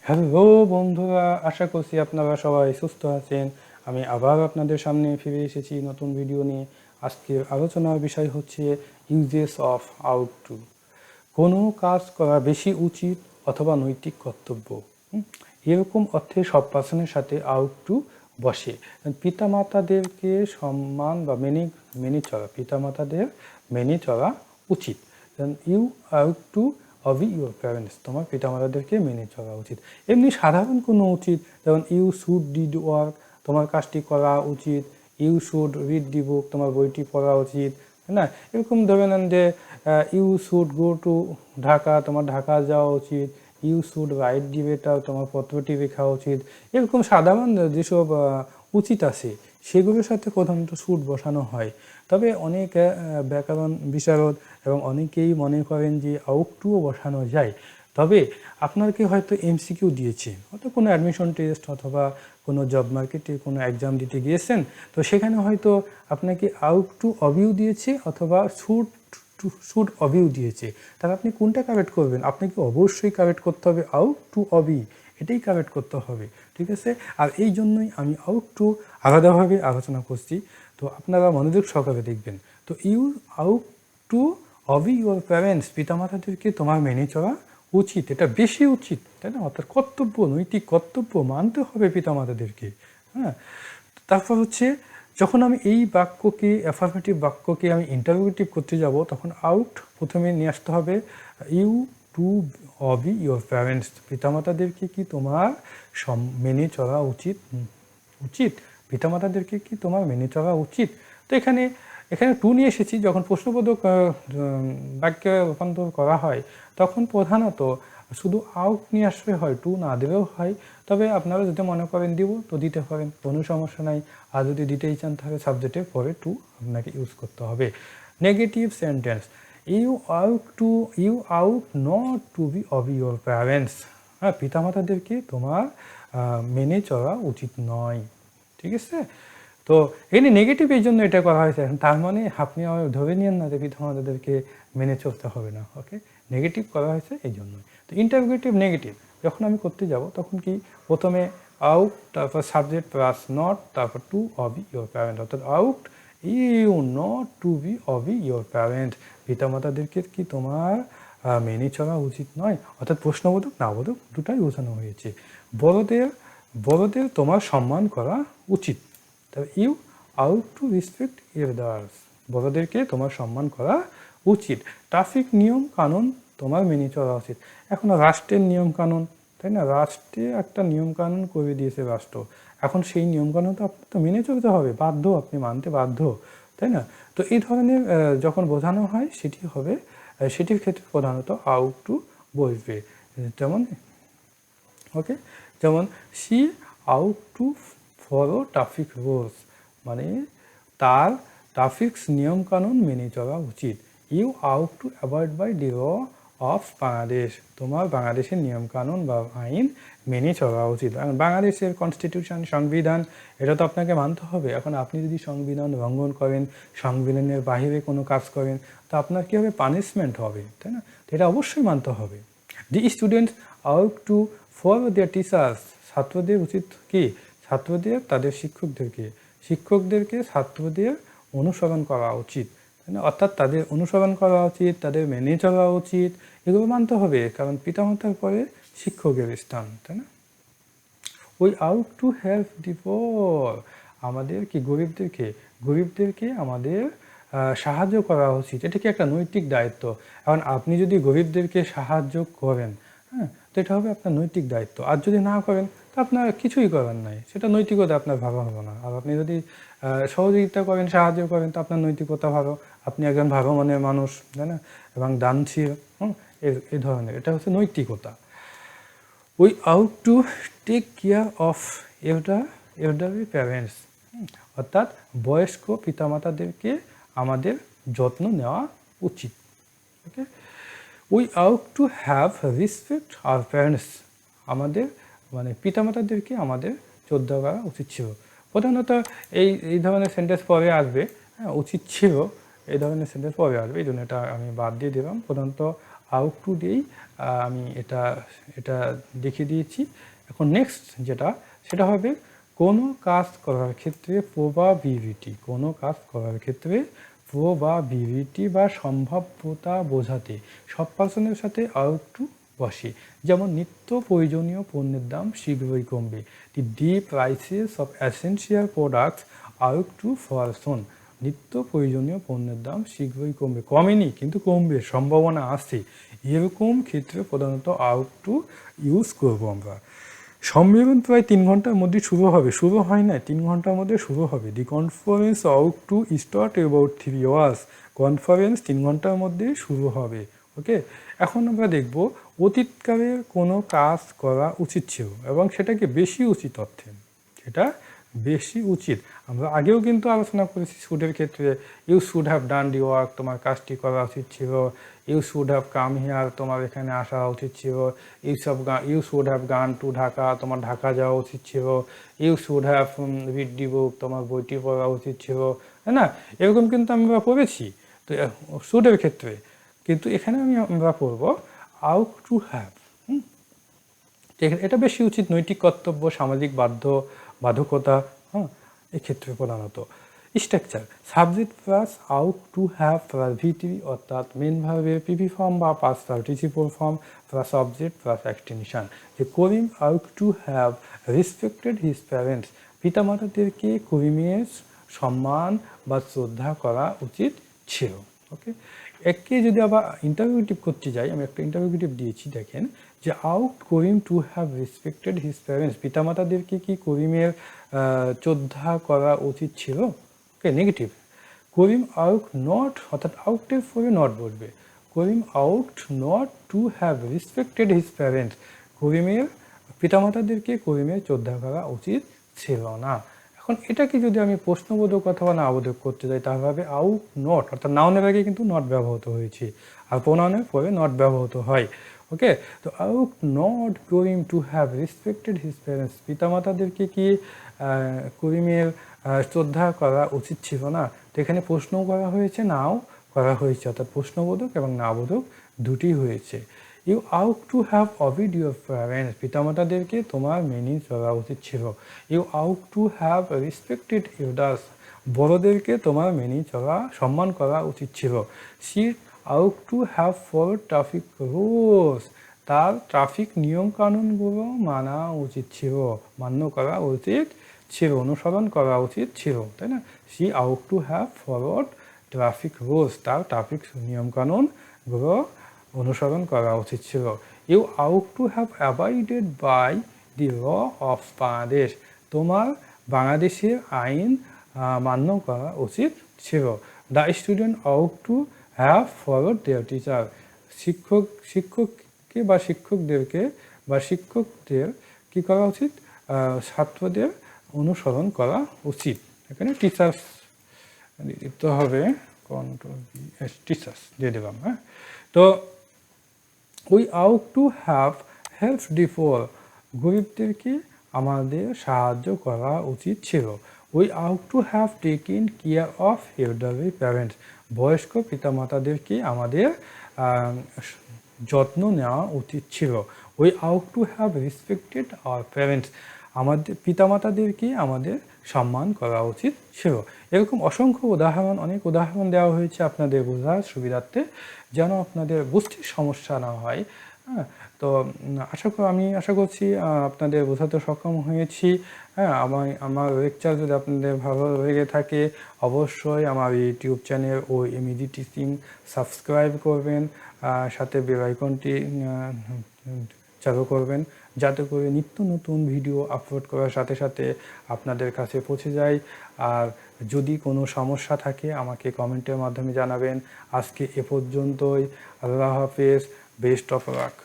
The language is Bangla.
হ্যালো বন্ধুরা, আশা করছি আপনারা সবাই সুস্থ আছেন। আমি আবার আপনাদের সামনে ফিরে এসেছি নতুন ভিডিও নিয়ে। আজকের আলোচনার বিষয় হচ্ছে ইউজেস অফ আউট টু। কোনো কাজ করা বেশি উচিত অথবা নৈতিক কর্তব্য, এরকম অর্থে সব পার্সনের সাথে আউট টু বসে। পিতামাতাদেরকে সম্মান বা মেনে চলা, পিতামাতাদের মেনে চলা উচিত। You ought to obey your parents, তোমার পিতামাতাদেরকে মেনে চলা উচিত। এমনি সাধারণ কোনো উচিত, যেমন ইউ শুড ডিড ওয়ার্ক, তোমার কাজটি করা উচিত। You should read the book, তোমার বইটি পড়া উচিত, না? এরকম ধরে নেন যে you should go to Dhaka, তোমার ঢাকা যাওয়া উচিত। You should write the letter, তোমার পত্রটি লেখা উচিত। এরকম সাধারণ যেসব উচিত আছে সেগুলোর সাথে প্রধানত শুড বসানো হয়। তবে অনেক ব্যাকরণ বিশারদ এবং অনেকেই মনে করেন যে আউট টুও বসানো যায়। তবে আপনাকে হয়তো এমসিকিউ দিয়েছে, হয়তো কোনো অ্যাডমিশন টেস্ট অথবা কোনো জব মার্কেটে কোনো এক্সাম দিতে গিয়েছেন, তো সেখানে হয়তো আপনাকে আউট টু অবিউ দিয়েছে অথবা শুড অবিউ দিয়েছে। তাহলে আপনি কোনটা কারেক্ট করবেন? আপনাকে অবশ্যই কারেক্ট করতে হবে আউট টু অবি, এটাই কারেক্ট করতে হবে, ঠিক আছে? আর এই জন্যই আমি আউট টু আলাদাভাবে আলোচনা করছি, তো আপনারা মনোযোগ সহকারে দেখবেন। তো you ought to obey your parents, পিতামাতাদেরকে তোমার মেনে চলা উচিত, এটা বেশি উচিত, তাই না? অর্থাৎ কর্তব্য, নৈতিক কর্তব্য, মানতে হবে পিতামাতাদেরকে। হ্যাঁ, তারপর হচ্ছে যখন আমি এই বাক্যকে, অ্যাফার্মেটিভ বাক্যকে আমি ইন্টারোগেটিভ করতে যাব, তখন আউট প্রথমে নিয়ে আসতে হবে you two obey your parents, পিতামাতাদেরকে কি তোমার মেনে চলা উচিত, পিতামাতাদেরকে কি তোমার মেনে চলা উচিত। তো এখানে টু নিয়ে এসেছি। যখন প্রশ্নবোধক বাক্যে রূপান্তর করা হয় তখন প্রধানত শুধু আউট নিয়ে আসলে হয়, টু না দিলেও হয়। তবে আপনারা যদি মনে করেন দিব তো দিতে পারেন, কোনো সমস্যা নাই। আর যদি দিতেই চান তাহলে সাবজেক্টের পরে টু আপনাকে ইউজ করতে হবে। Negative sentence, you ought not to be of your parents, হ্যাঁ, পিতামাতাদেরকে তোমার মেনে চলা উচিত নয়, ঠিক আছে? তো এখানে নেগেটিভ এই জন্য এটা করা হয়েছে, তার মানে আপনি ধরে নিয়েন না যে পিতামাতাদেরকে মেনে চলতে হবে না, ওকে? নেগেটিভ করা হয়েছে এই জন্যই। তো ইন্টারোগেটিভ নেগেটিভ যখন আমি করতে যাব তখন কি প্রথমে আউট, তারপর সাবজেক্ট প্লাস নট, তারপর টু অবি ইউর প্যারেন্ট, অর্থাৎ ought you not to be obey your parent, পিতামাতাদেরকে কি তোমার মেনে চলা উচিত নয়, অর্থাৎ প্রশ্নবোধক নাবোধক দুটাই বোঝানো হয়েছে। বড়দের তোমার সম্মান করা উচিত, তবে you ought to respect elders, বড়দেরকে তোমার সম্মান করা উচিত। ট্রাফিক নিয়ম কানুন তোমার মেনে চলা উচিত। এখন রাষ্ট্রের নিয়ম কানুন, তাই না? রাষ্ট্রে একটা নিয়ম কানুন করে দিয়েছে রাষ্ট্র, এখন সেই নিয়ম কানুন তো আপনার তো মেনে চলতে হবে, বাধ্য, আপনি মানতে বাধ্য, তাই না? তো এই ধরনের যখন বোঝানো হয় সেটি হবে, সেটির ক্ষেত্রে প্রধানত আউট টু বসবে। যেমন ওকে, যেমন she ought to follow traffic rules, মানে তার ট্রাফিক্স নিয়মকানুন মেনে চলা উচিত। You ought to avoid by the law of Bangladesh, তোমার বাংলাদেশের নিয়মকানুন বা আইন মেনে চলা উচিত। বাংলাদেশের কনস্টিটিউশন, সংবিধান, এটা তো আপনাকে মানতে হবে। এখন আপনি যদি সংবিধান লঙ্ঘন করেন, সংবিধানের বাহিরে কোনো কাজ করেন, তো আপনার কী হবে? পানিশমেন্ট হবে, তাই না? তো এটা অবশ্যই মানতে হবে। The students out to follow their teachers, ছাত্রদের উচিত কি? ছাত্রদের তাদের শিক্ষকদেরকে ছাত্রদের অনুসরণ করা উচিত, তাই না? অর্থাৎ তাদের অনুসরণ করা উচিত, তাদের মেনে চলা উচিত, এগুলো মানতে হবে, কারণ পিতামাতার পরে শিক্ষকের স্থান, তাই না? উই আউট টু হেল্প দি পোর, আমাদের কি গরিবদেরকে আমাদের সাহায্য করা উচিত, এটা কি একটা নৈতিক দায়িত্ব। এখন আপনি যদি গরিবদেরকে সাহায্য করেন, হ্যাঁ, তো এটা হবে আপনার নৈতিক দায়িত্ব। আর যদি না করেন তো আপনার কিছুই করার নাই, সেটা নৈতিকতা আপনার ভালো হবে না। আর আপনি যদি সহযোগিতা করেন, সাহায্য করেন, তো আপনার নৈতিকতা ভালো, আপনি একজন ভালো মনের মানুষ, তাই না? এবং দানশীল, এই ধরনের, এটা হচ্ছে নৈতিকতা। We ought to take care of elderly parents, অর্থাৎ বয়স্ক পিতামাতাদেরকে আমাদের যত্ন নেওয়া উচিত, okay? We ought to have respect our parents, আমাদের মানে পিতামাতাদেরকে আমাদের শ্রদ্ধা করা উচিত ছিল। প্রধানত এই ধরনের সেন্টেন্স পরে আসবে, হ্যাঁ, উচিত ছিল, এই ধরনের সেন্টেন্স পরে আসবে, এই জন্য এটা আমি বাদ দিয়ে দিলাম। প্রধানত আউট টু দিয়েই আমি এটা এটা দেখিয়ে দিয়েছি। এখন নেক্সট সেটা হবে কোনো কাজ করার ক্ষেত্রে প্রবাবিলিটি, কোনো কাজ করার ক্ষেত্রে প্রবাবিলিটি বা সম্ভাব্যতা বোঝাতে সব পার্সনের সাথে আউট টু বসে। যেমন নিত্য প্রয়োজনীয় পণ্যের দাম শীঘ্রই কমবে। The prices of essential products ought to fall soon. নিত্য প্রয়োজনীয় পণ্যের দাম শীঘ্রই কমবে, কমেনি কিন্তু কমবে, সম্ভাবনা আছে। এরকম ক্ষেত্রে প্রধানত আউট টু ইউজ করবো আমরা। সম্মেলন প্রায় 3 ঘন্টার মধ্যে শুরু হয় না, 3 ঘন্টার মধ্যে শুরু হবে। The conference ought to start about 3 hours। Conference 3 ঘন্টার মধ্যে শুরু হবে। ওকে, এখন আমরা দেখব অতীতকালের কোনো কাজ করা উচিত ছিল এবং সেটাকে বেশি উচিত অর্থে, সেটা বেশি উচিত। আমরা আগেও কিন্তু আলোচনা করেছি শুডের ক্ষেত্রে, you should have done the work, তোমার কাজটি করা উচিত ছিল। You should have come here, তোমার এখানে আসা উচিত ছিল। You should have gone to Dhaka, তোমার ঢাকা যাওয়া উচিত ছিল। You should have read the book, তোমার বইটি পড়া উচিত ছিল, তাই না? এরকম কিন্তু আমরা পড়েছি তো শুডের ক্ষেত্রে। কিন্তু এখানে আমরা পড়ব আউট টু হ্যাভ। এটা বেশি উচিত, নৈতিক কর্তব্য, সামাজিক বাধ্যকতা, এক্ষেত্রে প্রধানত। Structure subject plus ought to have plus V3, অর্থাৎ মেন ভার্বের পিভি ফর্ম বা past participle form plus object plus extension. যে Karim ought to have respected his parents, পিতামাতাদেরকে করিমের সম্মান বা শ্রদ্ধা করা উচিত ছিল। ওকে, একে যদি আবার ইন্টারভিউটিভ করতে যাই, আমি একটা ইন্টারভিউটিভ দিয়েছি, দেখেন যে ought Karim to have respected his parents, পিতামাতাদেরকে কি করিমের শ্রদ্ধা করা উচিত ছিল? Okay, negative. Karim ought not, অর্থাৎ আউটের পরে নট বলবে। Karim ought not to have respected his parents, করিমের পিতামাতাদেরকে করিমের শ্রদ্ধা করা উচিত ছিল না। এখন এটাকে যদি আমি প্রশ্নবোধক অথবা নাবোধক করতে যাই, তাহলে হবে আউট নট, অর্থাৎ নাউনের আগে কিন্তু নট ব্যবহৃত হয়েছে আর প্রোনাউনের পরে নট ব্যবহৃত হয়। ওকে, তো ought not Karim to have respected his parents, পিতামাতাদেরকে কি করিমের শ্রদ্ধা করা উচিত ছিল না। তো এখানে প্রশ্নও করা হয়েছে, নাও করা হয়েছে, অর্থাৎ প্রশ্নবোধক এবং নাবোধক দুটি হয়েছে। You ought to have obeyed your parents, পিতামাতাদেরকে তোমার মেনে চলা উচিত ছিল। You ought to have respected elders, বড়দেরকে তোমার মেনে চলা, সম্মান করা উচিত ছিল। She ought to have follow traffic rules, তার ট্রাফিক নিয়মকানুনগুলো মানা উচিত ছিল, মান্য করা উচিত ছিল, অনুসরণ করা উচিত ছিল, তাই না? She ought to have followed traffic rules, তার ট্রাফিক নিয়মকানুনগুলো অনুসরণ করা উচিত ছিল। You ought to have avoided by the law of Bangladesh, তোমার বাংলাদেশের আইন মান্য করা উচিত ছিল। The student ought to have followed their teacher, শিক্ষককে বা শিক্ষকদের কী করা উচিত? ছাত্রদের অনুসরণ করা উচিত। এখানে টিচার্স দিতে হবে, টিচার্স দিয়ে দিলাম। হ্যাঁ, তো we ought to have help the poor, গরিবদেরকে আমাদের সাহায্য করা উচিত ছিল। We ought to have taken care of elderly parents, বয়স্ক পিতামাতাদেরকে আমাদের যত্ন নেওয়া উচিত ছিল। We ought to have respected our parents, আমাদের পিতামাতাদেরকে আমাদের সম্মান করা উচিত ছিল। এরকম অসংখ্য অনেক উদাহরণ দেওয়া হয়েছে আপনাদের বোঝার সুবিধার্থে, যেন আপনাদের বুঝতে সমস্যা না হয়। হ্যাঁ, তো আমি আশা করছি আপনাদের বোঝাতে সক্ষম হয়েছি। হ্যাঁ, আমার লেকচার যদি আপনাদের ভালো লেগে থাকে, অবশ্যই আমার ইউটিউব চ্যানেল ও এমইজি টিচিং সাবস্ক্রাইব করবেন, সাথে বেল আইকনটি চালু করবেন, যাতে করে নিত্য নতুন ভিডিও আপলোড করার সাথে সাথে আপনাদের কাছে পৌঁছে যায়। আর যদি কোনো সমস্যা থাকে আমাকে কমেন্টের মাধ্যমে জানাবেন। আজকে এ পর্যন্তই। আল্লাহ হাফেজ, বেস্ট অফ লাক।